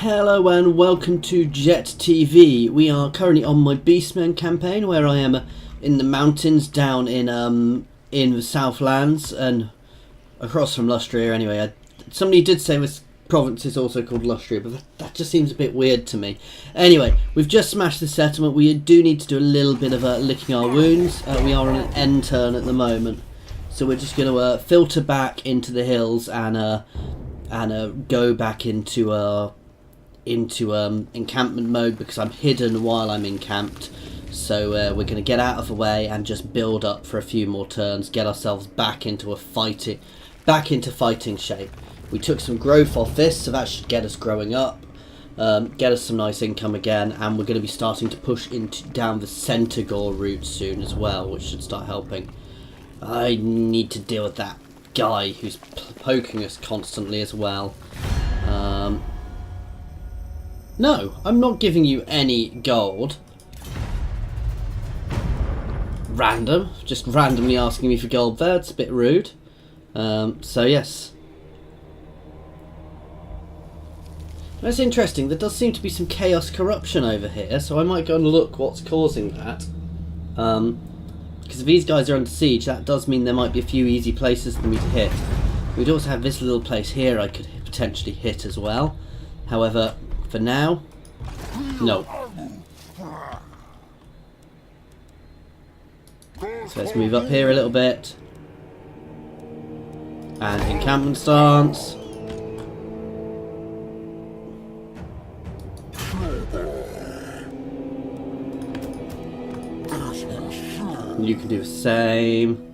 Hello and welcome to Jet TV. We are currently on my Beastmen campaign, where I am in the mountains down in the Southlands and across from Lustria. Anyway, somebody did say this province is also called Lustria, but that just seems a bit weird to me. Anyway, we've just smashed the settlement. We do need to do a little bit of licking our wounds. We are on an end turn at the moment, so we're just going to filter back into the hills and go back into encampment mode, because I'm hidden while I'm encamped. So we're going to get out of the way and just build up for a few more turns, get ourselves back into fighting shape. We took some growth off this, so that should get us growing up, get us some nice income again, and we're going to be starting to push down the Centaur route soon as well, which should start helping. I need to deal with that guy who's poking us constantly as well. No, I'm not giving you any gold. Random, just randomly asking me for gold there. It's a bit rude. So yes. That's interesting. There does seem to be some chaos corruption over here, so I might go and look what's causing that. Because if these guys are under siege, that does mean there might be a few easy places for me to hit. We'd also have this little place here I could potentially hit as well. However, for now, no. So let's move up here a little bit. And encampment stance. You can do the same.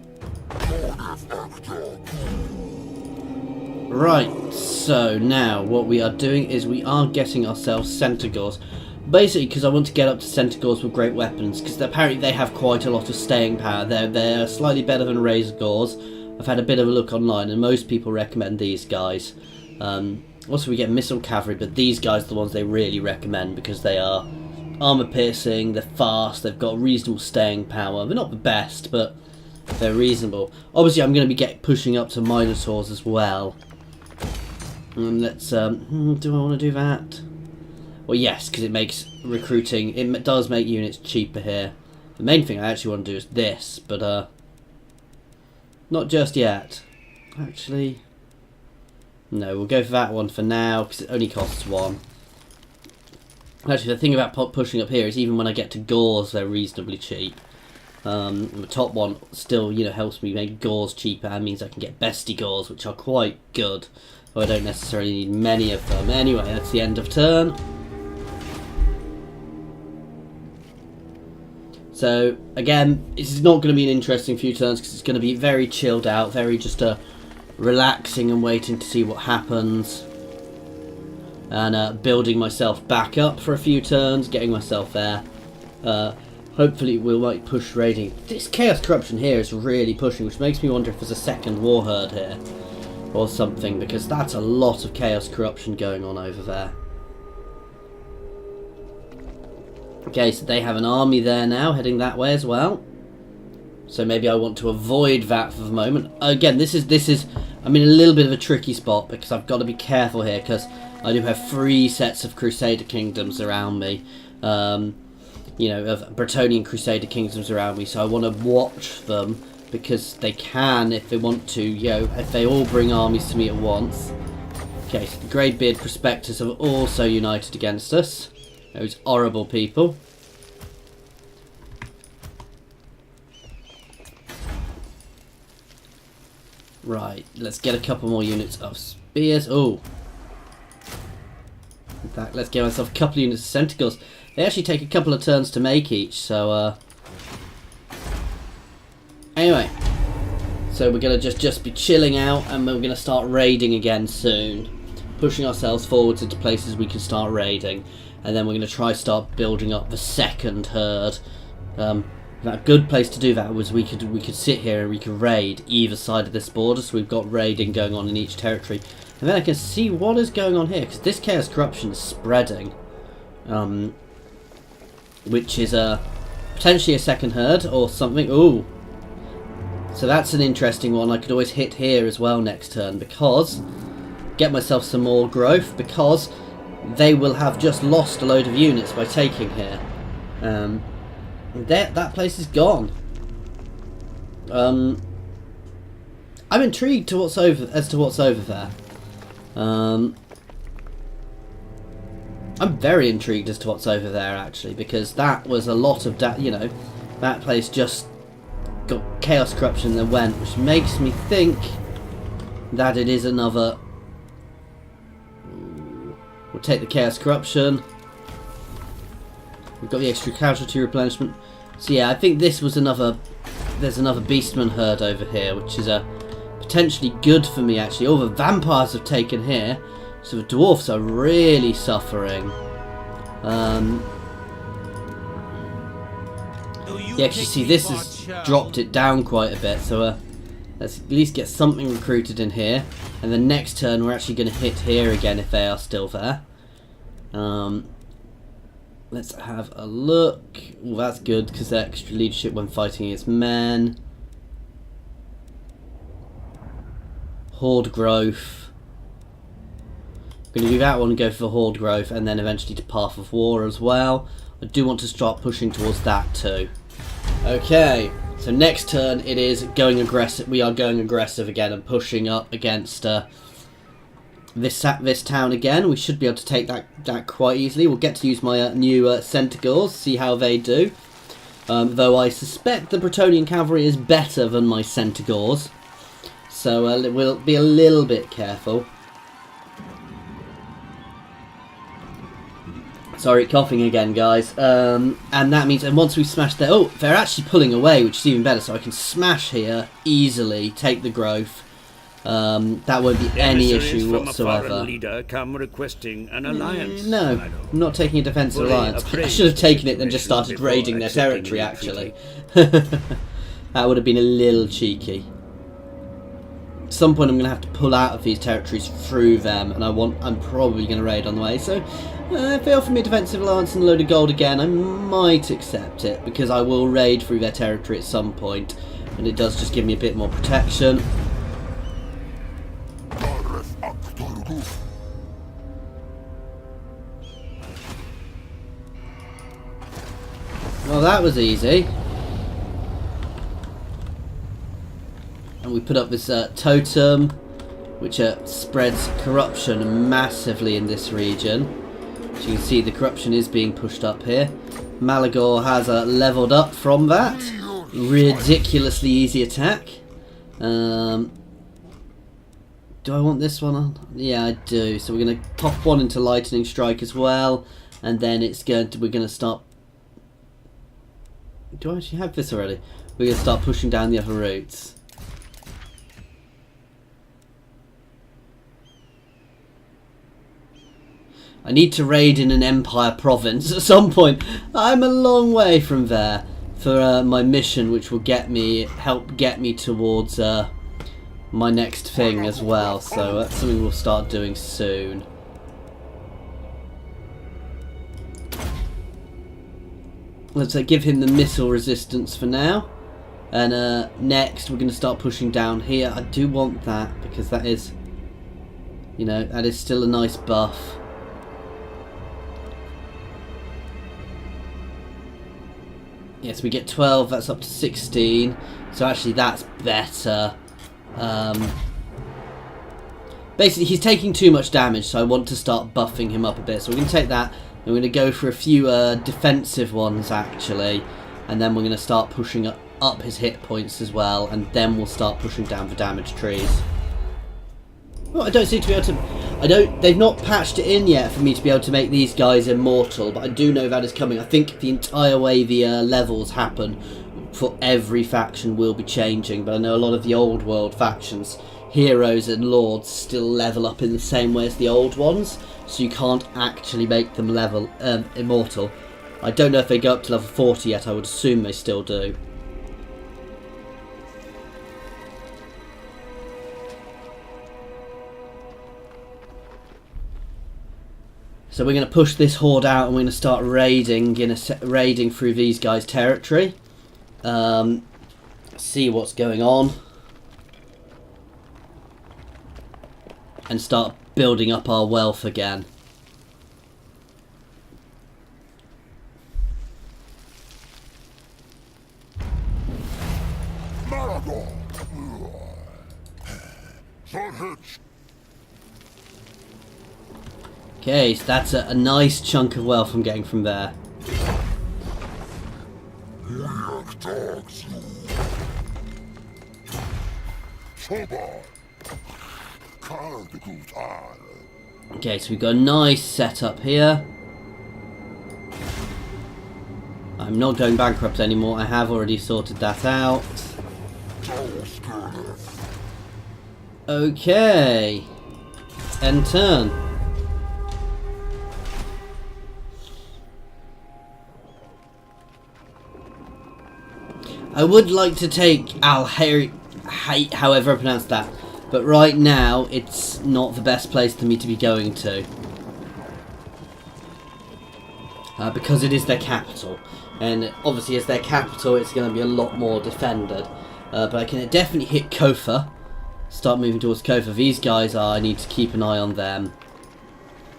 Right, so now what we are doing is we are getting ourselves Centaurs. Basically because I want to get up to Centaurs with great weapons, because apparently they have quite a lot of staying power. They're slightly better than Razorgors. I've had a bit of a look online and most people recommend these guys. Also we get missile cavalry, but these guys are the ones they really recommend because they are armor piercing, they're fast, they've got reasonable staying power. They're not the best, but they're reasonable. Obviously I'm going to be pushing up to Minotaurs as well. And let's, do I want to do that? Well, yes, because it makes recruiting, it does make units cheaper here. The main thing I actually want to do is this, but, not just yet. Actually, no, we'll go for that one for now, because it only costs one. Actually, the thing about pushing up here is even when I get to Gauls, they're reasonably cheap. The top one still, helps me make Gauls cheaper, and means I can get Bestie Gauls, which are quite good. I don't necessarily need many of them. Anyway, that's the end of turn. So, again, this is not going to be an interesting few turns because it's going to be very chilled out, very just relaxing and waiting to see what happens. And building myself back up for a few turns, getting myself there. Hopefully we might push raiding. This Chaos Corruption here is really pushing, which makes me wonder if there's a second Warherd here. Or something, because that's a lot of Chaos Corruption going on over there. Okay, so they have an army there now, heading that way as well. So maybe I want to avoid that for the moment. Again, this is I'm in a little bit of a tricky spot, because I've got to be careful here, because I do have 3 sets of Crusader Kingdoms around me. Of Bretonnian Crusader Kingdoms around me, so I want to watch them. Because they can, if they want to, if they all bring armies to me at once. Okay, so the Greybeard Prospectors have also united against us. Those horrible people. Right, let's get a couple more units of spears. Oh. In fact, let's get myself a couple of units of Centaurs. They actually take a couple of turns to make each, so anyway, so we're going to just be chilling out, and we're going to start raiding again soon. Pushing ourselves forwards into places we can start raiding. And then we're going to start building up the second herd. A good place to do that was we could sit here and we could raid either side of this border. So we've got raiding going on in each territory. And then I can see what is going on here, because this Chaos Corruption is spreading. Which is potentially a second herd or something. Ooh. So that's an interesting one. I could always hit here as well next turn, because get myself some more growth, because they will have just lost a load of units by taking here. That place is gone. I'm intrigued to as to what's over there. I'm very intrigued as to what's over there, actually, because that was a lot of that place just got chaos corruption and then went, which makes me think that it is another. We'll take the chaos corruption. We've got the extra casualty replenishment. So yeah, I think this was another. There's another Beastman herd over here, which is potentially good for me, actually. All the vampires have taken here. So the dwarfs are really suffering. Yeah, actually, see, this has dropped it down quite a bit. So let's at least get something recruited in here. And the next turn, we're actually going to hit here again if they are still there. Let's have a look. Well, that's good because they're extra leadership when fighting against men. Horde growth. I'm going to do that one and go for Horde growth, and then eventually to Path of War as well. I do want to start pushing towards that too. Okay, so next turn it is going aggressive. We are going aggressive again and pushing up against this town again. We should be able to take that quite easily. We'll get to use my new Centaurs, see how they do. Though I suspect the Bretonnian cavalry is better than my Centaurs, so we'll be a little bit careful. Sorry, coughing again, guys. And that means, and once we smash there, oh, they're actually pulling away, which is even better. So I can smash here easily, take the growth. That won't be any issue whatsoever. Leader come requesting an alliance. No, I'm not taking a defensive alliance. I should have taken it and just started raiding their territory, actually. That would have been a little cheeky. At some point I'm going to have to pull out of these territories through them, and I'm probably going to raid on the way. So if they offer me a defensive alliance and a load of gold again, I might accept it, because I will raid through their territory at some point, and it does just give me a bit more protection. Well, that was easy. And we put up this totem, which spreads corruption massively in this region. As you can see, the corruption is being pushed up here. Malagor has leveled up from that. Ridiculously easy attack. Do I want this one on? Yeah, I do. So we're going to pop one into Lightning Strike as well, and then we're going to start. Do I actually have this already? We're going to start pushing down the other routes. I need to raid in an Empire province at some point. I'm a long way from there for my mission, which will help get me towards my next thing as well. So that's something we'll start doing soon. Let's give him the missile resistance for now. And next we're going to start pushing down here. I do want that because that is, that is still a nice buff. Yes, we get 12, that's up to 16. So actually that's better. Basically he's taking too much damage, so I want to start buffing him up a bit. So we're going to take that. We're going to go for a few defensive ones actually, and then we're going to start pushing up his hit points as well, and then we'll start pushing down the damage trees. Well, I don't seem to be able to. They've not patched it in yet for me to be able to make these guys immortal, but I do know that is coming. I think the entire way the levels happen for every faction will be changing, but I know a lot of the old world factions, heroes and lords, still level up in the same way as the old ones, so you can't actually make them level immortal. I don't know if they go up to level 40 yet. I would assume they still do. So we're going to push this horde out, and we're going to start raiding through these guys' territory. See what's going on, and start building up our wealth again. Okay, so that's a nice chunk of wealth I'm getting from there. Okay, so we've got a nice setup here. I'm not going bankrupt anymore. I have already sorted that out. Okay. End turn. I would like to take however I pronounce that, but right now it's not the best place for me to be going to. Because it is their capital, and obviously as their capital it's going to be a lot more defended. But I can definitely hit Copher, start moving towards Copher. These guys I need to keep an eye on them,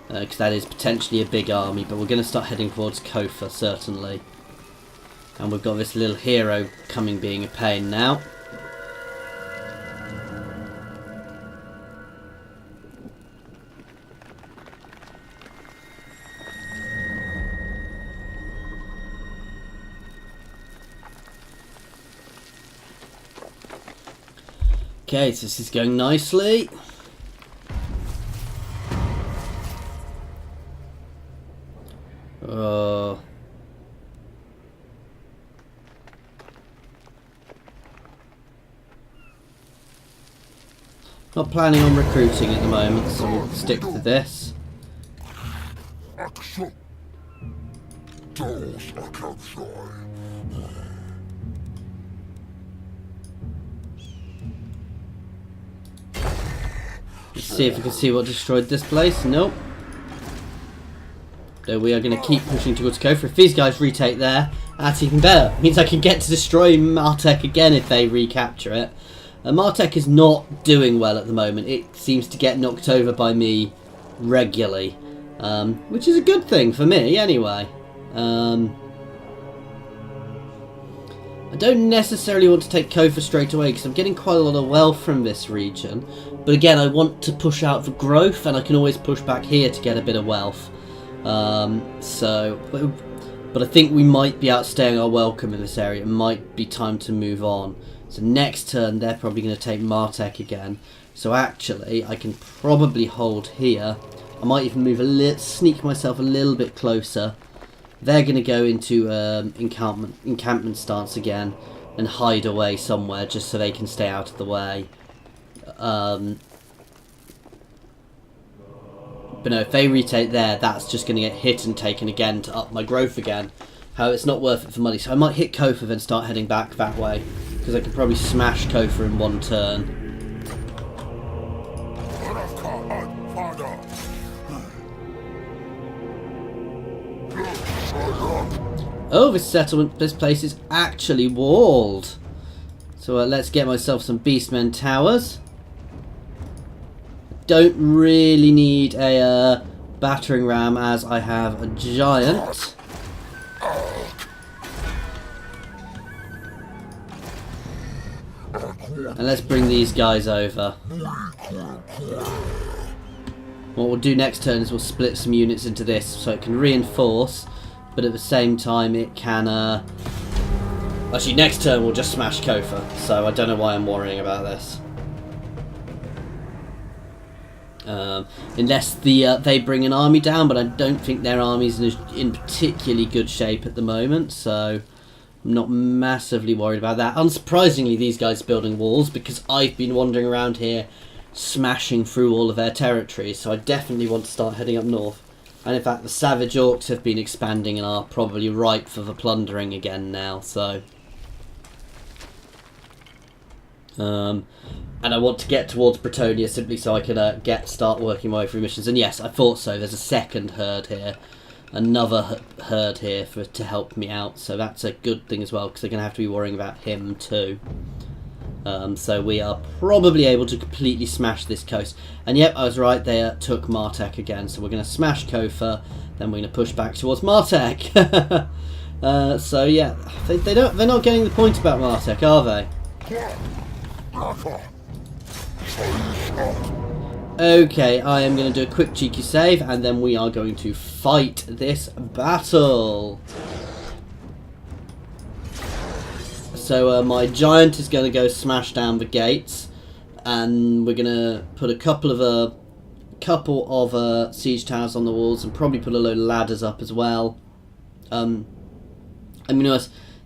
because that is potentially a big army, but we're going to start heading towards Copher certainly. And we've got this little hero coming being a pain now. Okay, so this is going nicely. Oh. Not planning on recruiting at the moment, so we'll stick to this. Let's see if we can see what destroyed this place. Nope. So we are going to keep pushing towards Copher. If these guys retake there, that's even better. It means I can get to destroy Martek again if they recapture it. Martek is not doing well at the moment. It seems to get knocked over by me regularly, which is a good thing for me anyway. I don't necessarily want to take Copher straight away because I'm getting quite a lot of wealth from this region, but again I want to push out for growth, and I can always push back here to get a bit of wealth. But I think we might be outstaying our welcome in this area. It might be time to move on. So next turn they're probably going to take Martek again. So actually I can probably hold here. I might even move sneak myself a little bit closer. They're going to go into encampment stance again and hide away somewhere just so they can stay out of the way. But no, if they retake there, that's just going to get hit and taken again to up my growth again. How it's not worth it for money. So I might hit Copher then start heading back that way, because I can probably smash Copher in one turn. Oh, this place is actually walled. So let's get myself some Beastmen towers. Don't really need a battering ram as I have a giant. And let's bring these guys over. What we'll do next turn is we'll split some units into this so it can reinforce, but at the same time it can... Actually, next turn we'll just smash Copher, so I don't know why I'm worrying about this. Unless they bring an army down, but I don't think their army's in particularly good shape at the moment, so I'm not massively worried about that. Unsurprisingly, these guys are building walls because I've been wandering around here smashing through all of their territories, so I definitely want to start heading up north. And in fact, the Savage Orcs have been expanding and are probably ripe for the plundering again now, so... and I want to get towards Bretonia simply so I can start working my way through missions. And yes, I thought so. There's a second herd here, another herd here to help me out. So that's a good thing as well, because they're going to have to be worrying about him too. So we are probably able to completely smash this coast. And yep, I was right. They took Martek again. So we're going to smash Copher. Then we're going to push back towards Martek. So yeah, they're not getting the point about Martek, are they? Okay, I am going to do a quick cheeky save, and then we are going to fight this battle. So my giant is going to go smash down the gates, and we're going to put a couple of siege towers on the walls, and probably put a load of ladders up as well. I mean,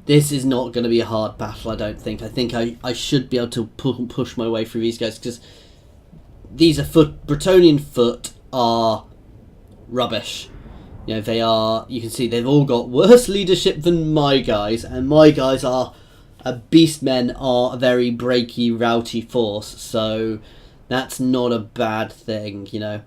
this is not going to be a hard battle, I don't think. I think I should be able to push my way through these guys, because these are Bretonnian foot are rubbish. You know, they are, you can see they've all got worse leadership than my guys, and my guys are, Beastmen are a very breaky, routy force, so that's not a bad thing, you know.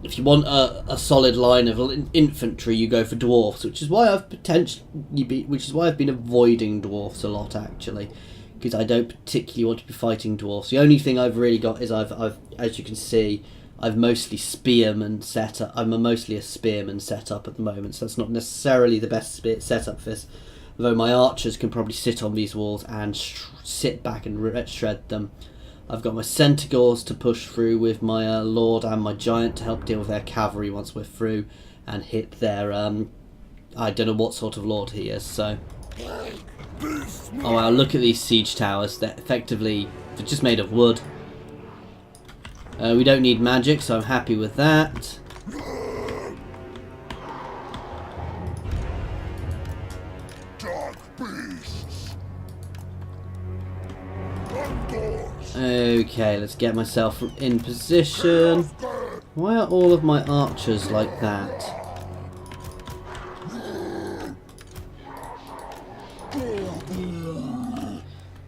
If you want a solid line of infantry, you go for dwarfs, which is why I've been avoiding dwarfs a lot, actually, because I don't particularly want to be fighting dwarfs. The only thing I've really got is I've as you can see, I've mostly spearmen set up. I'm mostly a spearman set up at the moment, so that's not necessarily the best setup for this. Although my archers can probably sit on these walls and sit back and shred them. I've got my centaurs to push through with my lord and my giant to help deal with their cavalry once we're through and hit their I don't know what sort of lord he is. So, oh wow, look at these siege towers. They're just made of wood. We don't need magic, so I'm happy with that. Okay, let's get myself in position. Why are all of my archers like that?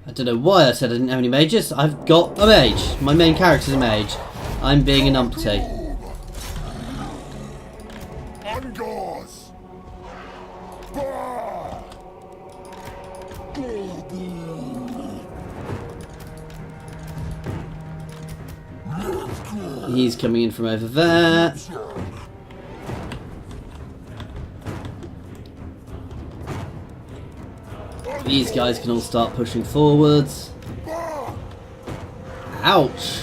I don't know why I said I didn't have any mages. I've got a mage. My main character's a mage. I'm being an umpty. He's coming in from over there. These guys can all start pushing forwards. Ouch!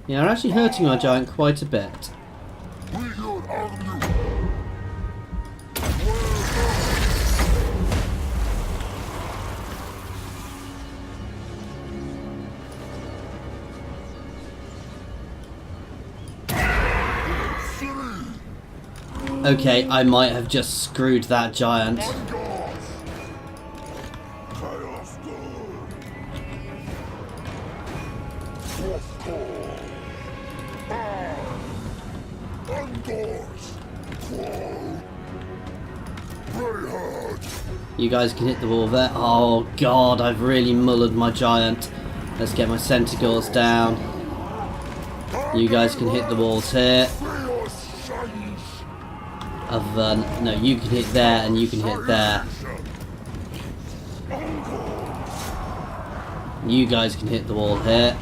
Yeah, they're actually hurting our giant quite a bit. Okay, I might have just screwed that giant. You guys can hit the wall there. Oh god, I've really mullered my giant. Let's get my centaurs down. You guys can hit the walls here. No, you can hit there and you can hit there. You guys can hit the wall here.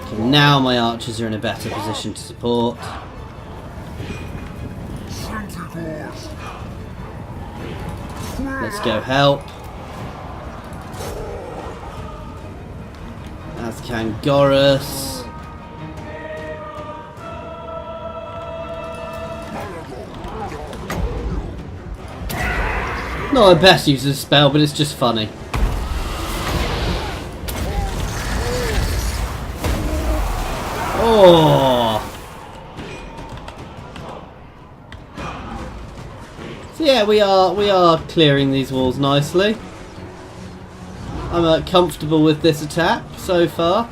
Okay, now my archers are in a better position to support. Let's go help. That's Kangoros. Not the best use of the spell, but it's just funny. Oh! So yeah, we are clearing these walls nicely. I'm comfortable with this attack so far.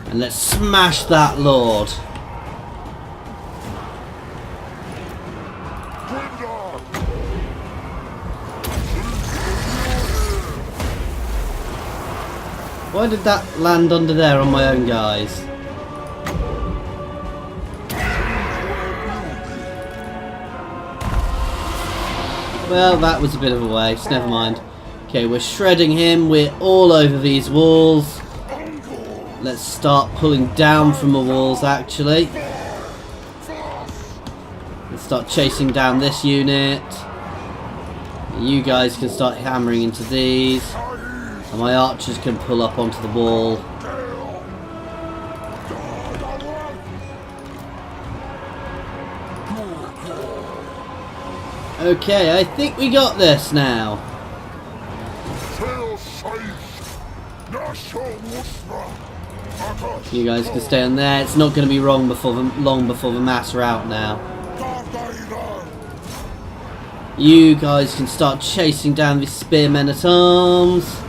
And let's smash that lord. Why did that land under there on my own guys? Well, that was a bit of a waste. Never mind. Okay, we're shredding him. We're all over these walls. Let's start pulling down from the walls, actually. Let's start chasing down this unit. You guys can start hammering into these. And my archers can pull up onto the wall. Okay, I think we got this now. You guys can stay on there. It's not going to be long before the mass are out now. You guys can start chasing down these spearmen at arms.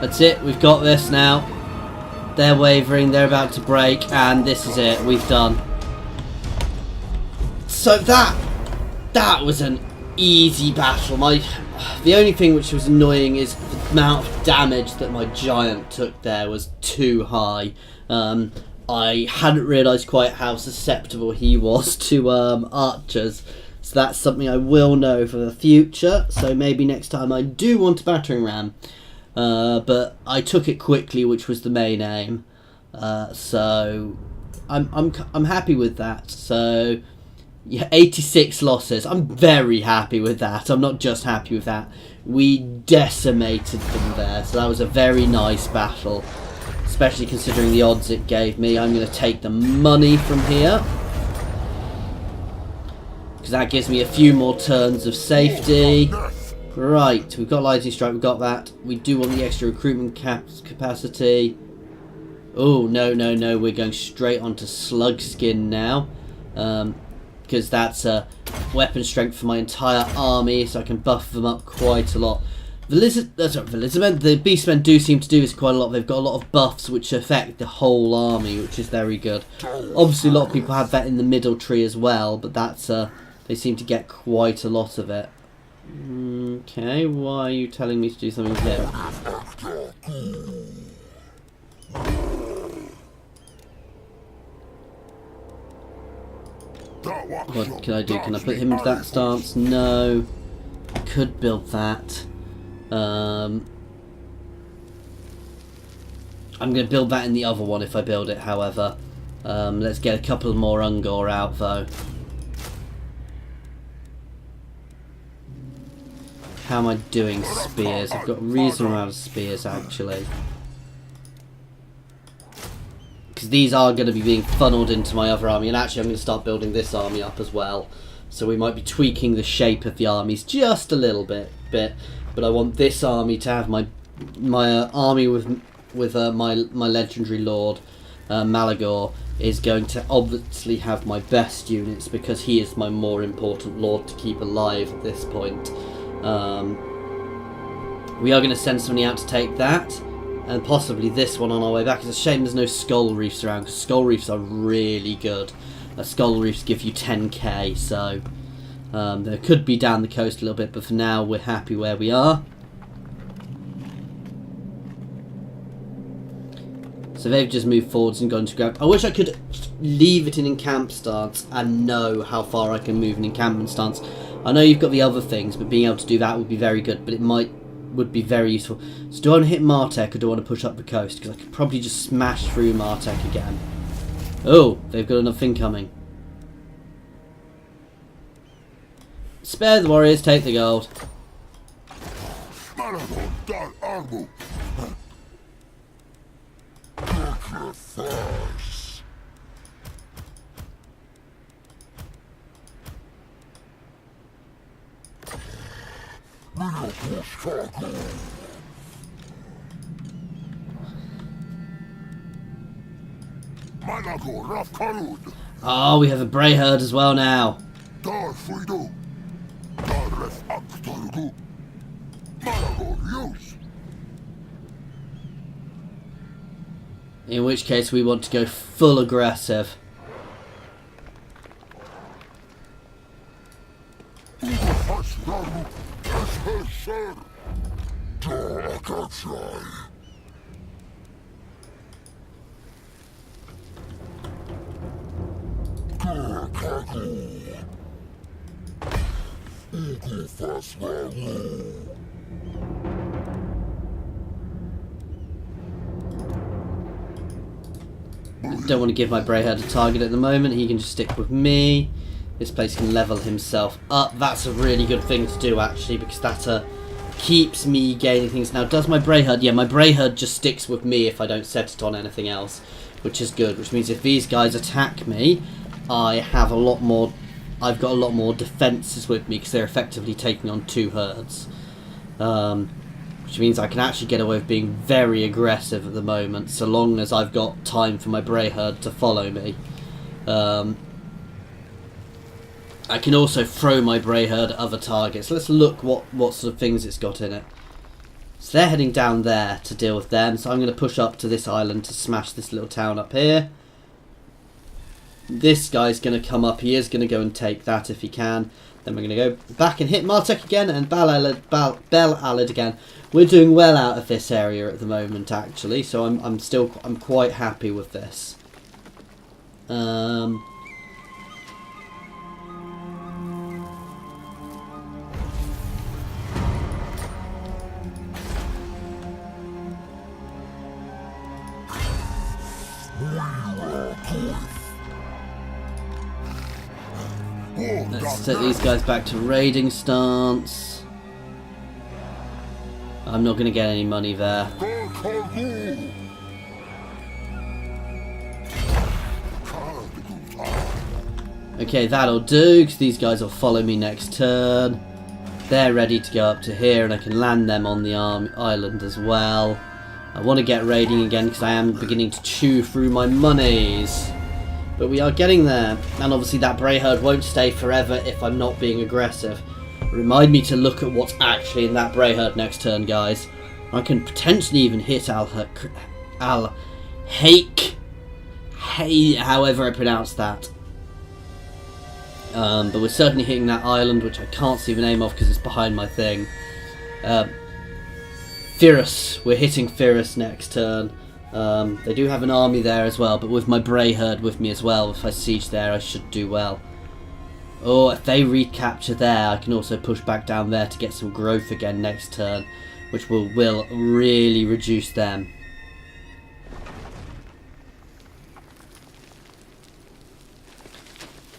That's it, we've got this now. They're wavering, they're about to break, and this is it, we've done. So that was an easy battle. The only thing which was annoying is the amount of damage that my giant took there was too high. I hadn't realised quite how susceptible he was to archers. So that's something I will know for the future. So maybe next time I do want a battering ram. But I took it quickly, which was the main aim. So I'm happy with that. So yeah, 86 losses. I'm very happy with that. I'm not just happy with that. We decimated them there. So that was a very nice battle, especially considering the odds it gave me. I'm going to take the money from here, because that gives me a few more turns of safety. Right, we've got Lightning Strike, we've got that. We do want the extra recruitment capacity. Oh, no, we're going straight onto Slug Skin now. Because that's a weapon strength for my entire army, so I can buff them up quite a lot. The Beastmen do seem to do this quite a lot. They've got a lot of buffs which affect the whole army, which is very good. Obviously, a lot of people have that in the middle tree as well, but that's they seem to get quite a lot of it. Okay, why are you telling me to do something here? What can I do? Can I put him into that stance? No. I could build that. I'm going to build that in the other one if I build it, however. Let's get a couple more Ungor out, though. How am I doing spears? I've got a reasonable amount of spears, actually. Because these are going to be being funneled into my other army. And actually, I'm going to start building this army up as well. So we might be tweaking the shape of the armies just a little bit. But I want this army to have my army with my legendary lord, Malagor, is going to obviously have my best units, because he is my more important lord to keep alive at this point. We are going to send somebody out to take that, and possibly this one on our way back. It's a shame there's no skull reefs around, because skull reefs are really good. Skull reefs give you 10k, so there could be down the coast a little bit, but for now we're happy where we are. So they've just moved forwards and gone to grab. I wish I could leave it in encamp stance and know how far I can move in encampment stance. I know you've got the other things, but being able to do that would be very good, but would be very useful. So do I want to hit Martek, or do I want to push up the coast? Because I could probably just smash through Martek again. Oh, they've got another thing coming. Spare the warriors, take the gold. Oh, we have a Brayheard as well now. In which case we want to go full aggressive. Don't want to give my Brayheard a target at the moment. He can just stick with me. This place can level himself up. That's a really good thing to do, actually, because that keeps me gaining things. Now, does my Brayheard? Yeah, my Brayheard just sticks with me if I don't set it on anything else, which is good. Which means if these guys attack me, I have a lot more. I've got a lot more defenses with me because they're effectively taking on 2 herds. Which means I can actually get away with being very aggressive at the moment, so long as I've got time for my Brayheard to follow me. I can also throw my Brayheard at other targets. Let's look what sort of things it's got in it. So they're heading down there to deal with them, so I'm going to push up to this island to smash this little town up here. This guy's going to come up. He is going to go and take that if he can. Then we're going to go back and hit Martek again and Bel Alad again. We're doing well out of this area at the moment, actually, so I'm quite happy with this. Let's take these guys back to raiding stance. I'm not going to get any money there. Okay, that'll do, because these guys will follow me next turn. They're ready to go up to here, and I can land them on the island as well. I want to get raiding again, because I am beginning to chew through my monies. But we are getting there, and obviously that Brayheard won't stay forever if I'm not being aggressive. Remind me to look at what's actually in that Brayheard next turn, guys. I can potentially even hit Al Hake, however I pronounce that. But we're certainly hitting that island, which I can't see the name of because it's behind my thing. Fyrus, we're hitting Fyrus next turn. They do have an army there as well, but with my Brayheard with me as well, if I siege there, I should do well. Or if they recapture there, I can also push back down there to get some growth again next turn, which will really reduce them.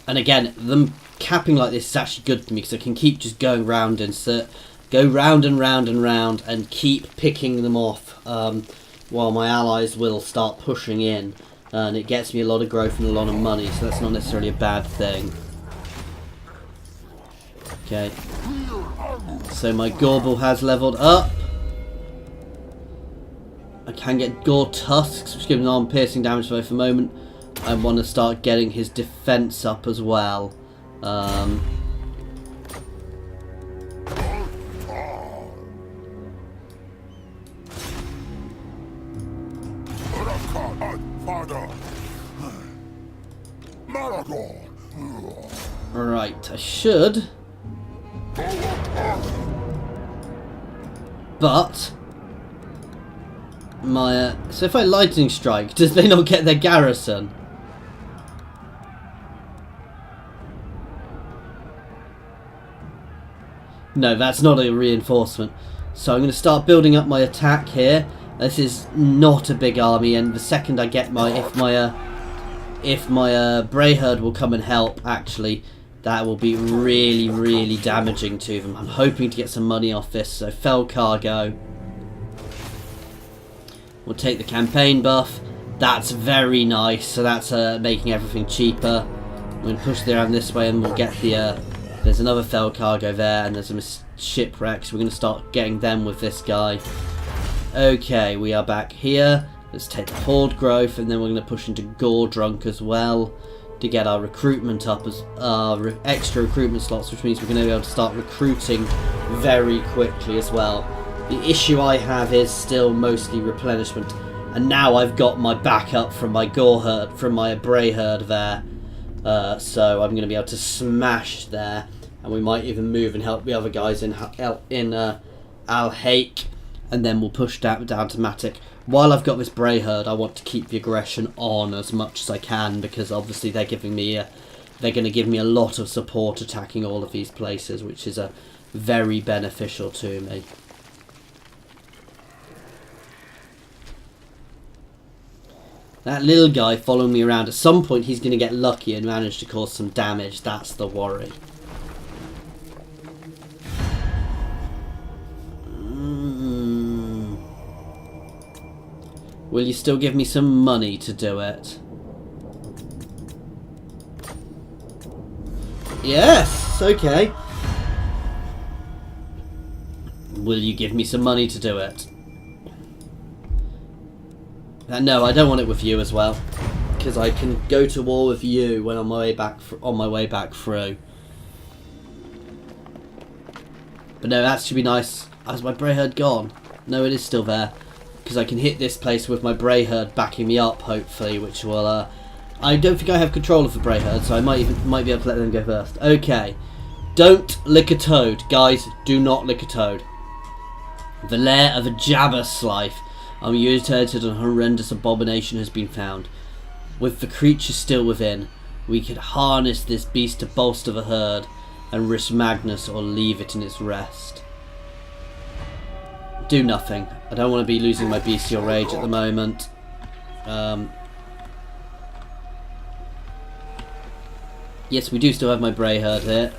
And again, them capping like this is actually good for me because I can keep just going round and go round and round and round and keep picking them off while my allies will start pushing in, and it gets me a lot of growth and a lot of money, so that's not necessarily a bad thing. Okay, so my Gorbel has leveled up. I can get Gore Tusks, which gives an arm piercing damage for the moment. I want to start getting his defense up as well. Malagor. Right, I should. But my so if I lightning strike, does they not get their garrison? No, that's not a reinforcement. So I'm going to start building up my attack here. This is not a big army, and the second I get my if my Brayheard will come and help, actually, that will be really damaging to them. I'm hoping to get some money off this. So fell cargo. We'll take the campaign buff. That's very nice. So that's making everything cheaper. I'm going to push around this way, and we'll get the. There's another fell cargo there, and there's some shipwrecks. We're going to start getting them with this guy. Okay, we are back here. Let's take the horde growth, and then we're going to push into Gore Drunk as well to get our recruitment up as extra recruitment slots, which means we're going to be able to start recruiting very quickly as well. The issue I have is still mostly replenishment, and now I've got my backup from my Brayheard there. So I'm going to be able to smash there, and we might even move and help the other guys in Al-Hake, and then we'll push down to Matic. While I've got this Brayheard, I want to keep the aggression on as much as I can, because obviously they're giving me they're going to give me a lot of support attacking all of these places, which is very beneficial to me. That little guy following me around, at some point he's going to get lucky and manage to cause some damage. That's the worry. Will you still give me some money to do it? Yes, okay. Will you give me some money to do it? No, I don't want it with you as well, because I can go to war with you when on my way back through. But no, that should be nice. Has my Brayheard gone? No, it is still there, because I can hit this place with my Brayheard backing me up, hopefully, which will. I don't think I have control of the Brayheard, so I might be able to let them go first. Okay, don't lick a toad, guys. Do not lick a toad. The lair of a Jabberslife. A mutated and horrendous abomination has been found. With the creature still within, we could harness this beast to bolster the herd and risk Magnus or leave it in its rest. Do nothing. I don't want to be losing my bestial rage at the moment. Yes, we do still have my Brayheard here.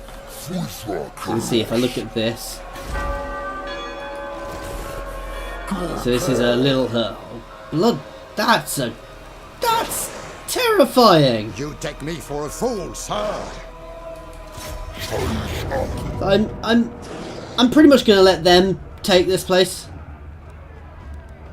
You can see if I look at this. So this is a little blood. That's terrifying. You take me for a fool, sir. I'm pretty much gonna let them take this place.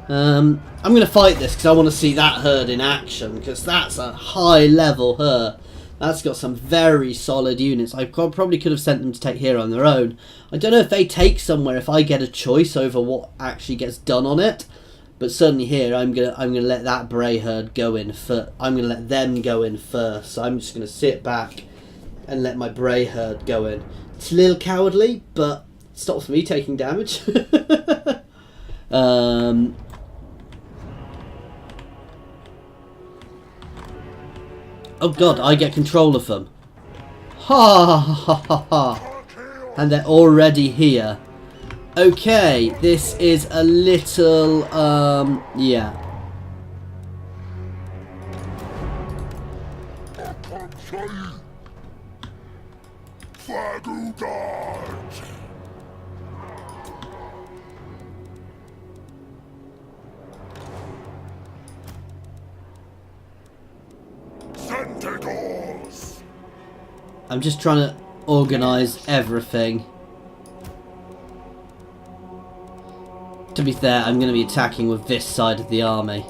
I'm gonna fight this because I want to see that herd in action, because that's a high level herd. That's got some very solid units. I probably could have sent them to take here on their own. I don't know if they take somewhere if I get a choice over what actually gets done on it. But certainly here, I'm gonna let that Brayheard go in first. I'm gonna let them go in first. So I'm just gonna sit back and let my Brayheard go in. It's a little cowardly, but it stops me taking damage. Oh god, I get control of them. Ha ha ha ha ha. And they're already here. Okay, this is a little, yeah. I'm just trying to organise everything. To be fair, I'm going to be attacking with this side of the army.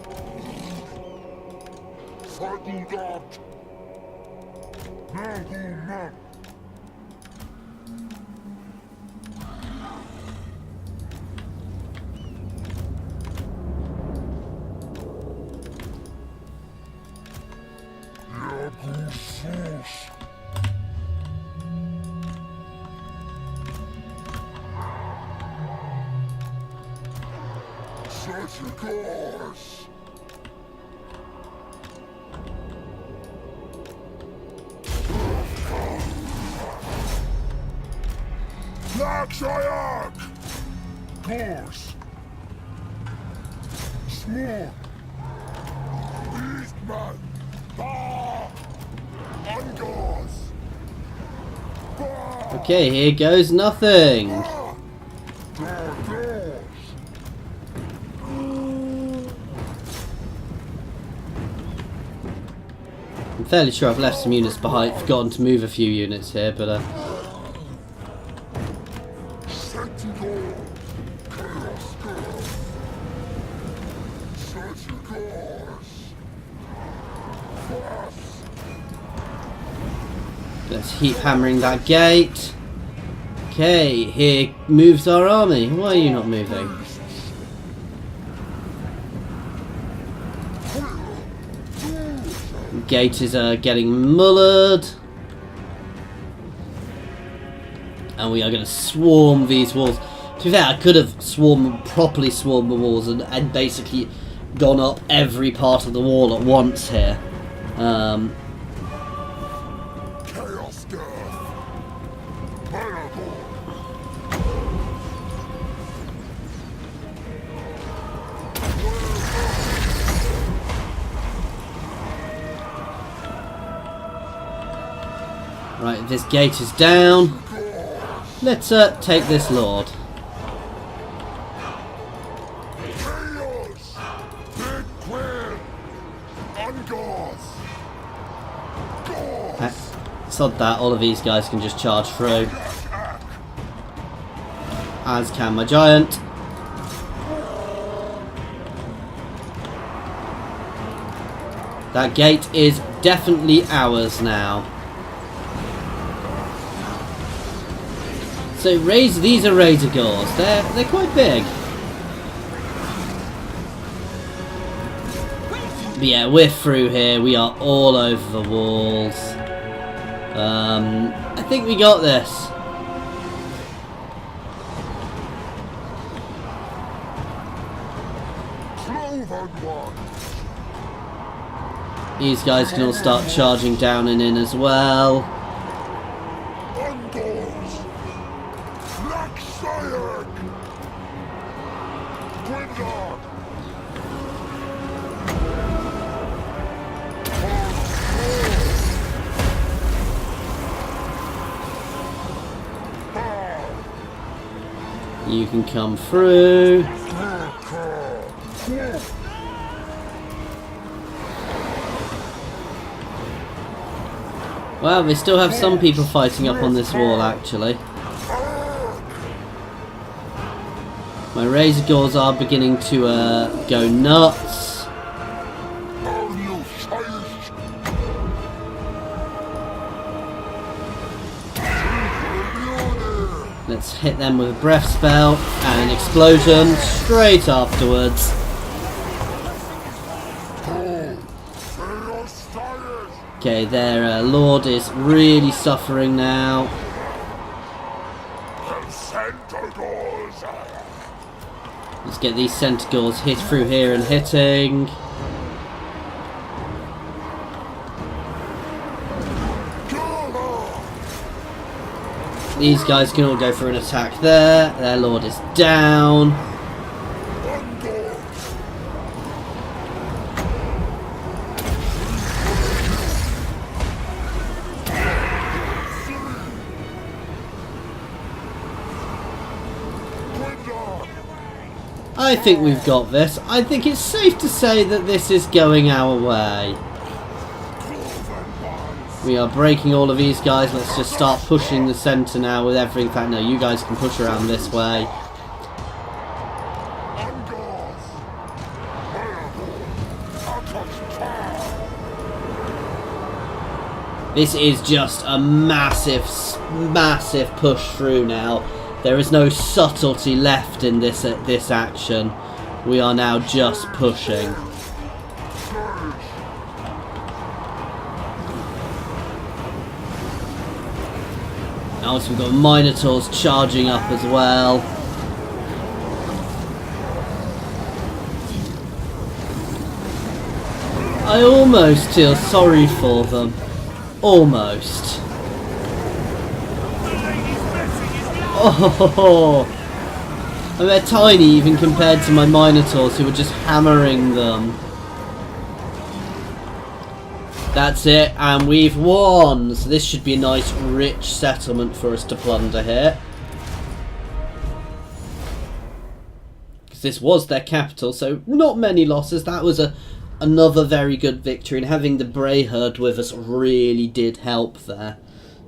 Okay, here goes nothing. I'm fairly sure I've left some units behind, forgotten to move a few units here, but let's keep hammering that gate. Okay, here moves our army. Why are you not moving? Gate is getting mullered. And we are going to swarm these walls. To be fair, I could have properly swarmed the walls and basically gone up every part of the wall at once here. Right, this gate is down. Let's take this lord. Sod that, all of these guys can just charge through. As can my giant. That gate is definitely ours now. So these are Razorgors. They're quite big. But yeah, we're through here. We are all over the walls. I think we got this. These guys can all start charging down and in as well. You can come through. Well, they still have some people fighting up on this wall, actually. My Razorgors are beginning to go nuts. Let's hit them with a breath spell and an explosion straight afterwards. Okay, their lord is really suffering now. Let's get these Centaurs hit through here and hitting. These guys can all go for an attack there. Their lord is down. I think we've got this. I think it's safe to say that this is going our way. We are breaking all of these guys. Let's just start pushing the centre now with everything. In fact, no, you guys can push around this way. This is just a massive, massive push through now. There is no subtlety left in this action. We are now just pushing. Also, we've got Minotaurs charging up as well. I almost feel sorry for them. Almost. Oh, and they're tiny even compared to my Minotaurs who were just hammering them. That's it, and we've won! So this should be a nice rich settlement for us to plunder here. Because this was their capital, so not many losses. That was another very good victory, and having the Brayheard with us really did help there.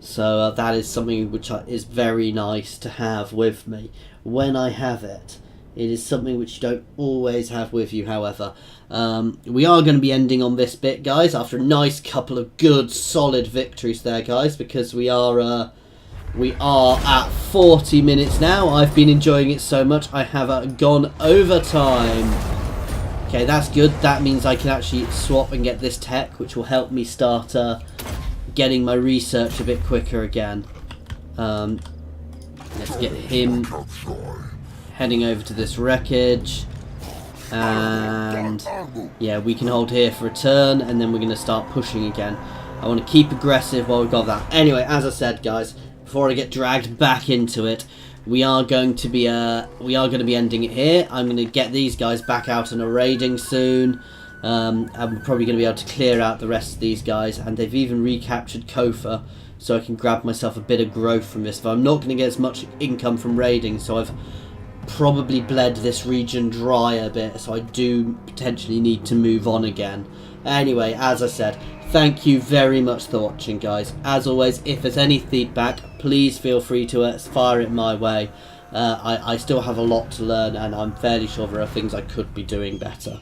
So that is something which is very nice to have with me when I have it. It is something which you don't always have with you, however. We are going to be ending on this bit, guys, after a nice couple of good, solid victories there, guys, because we are at 40 minutes now. I've been enjoying it so much, I have gone overtime. Okay, that's good. That means I can actually swap and get this tech, which will help me start getting my research a bit quicker again. Let's get him heading over to this wreckage, and yeah, we can hold here for a turn, and then we're going to start pushing again. I want to keep aggressive while we've got that. Anyway, as I said, guys, before I get dragged back into it, we are going to be ending it here. I'm going to get these guys back out and a raiding soon. I'm probably going to be able to clear out the rest of these guys, and they've even recaptured Copher. so I can grab myself a bit of growth from this. But I'm not going to get as much income from raiding, so I've probably bled this region dry a bit, so I do potentially need to move on again. Anyway, as I said, thank you very much for watching, guys. As always, if there's any feedback, please feel free to fire it my way. I still have a lot to learn, and I'm fairly sure there are things I could be doing better.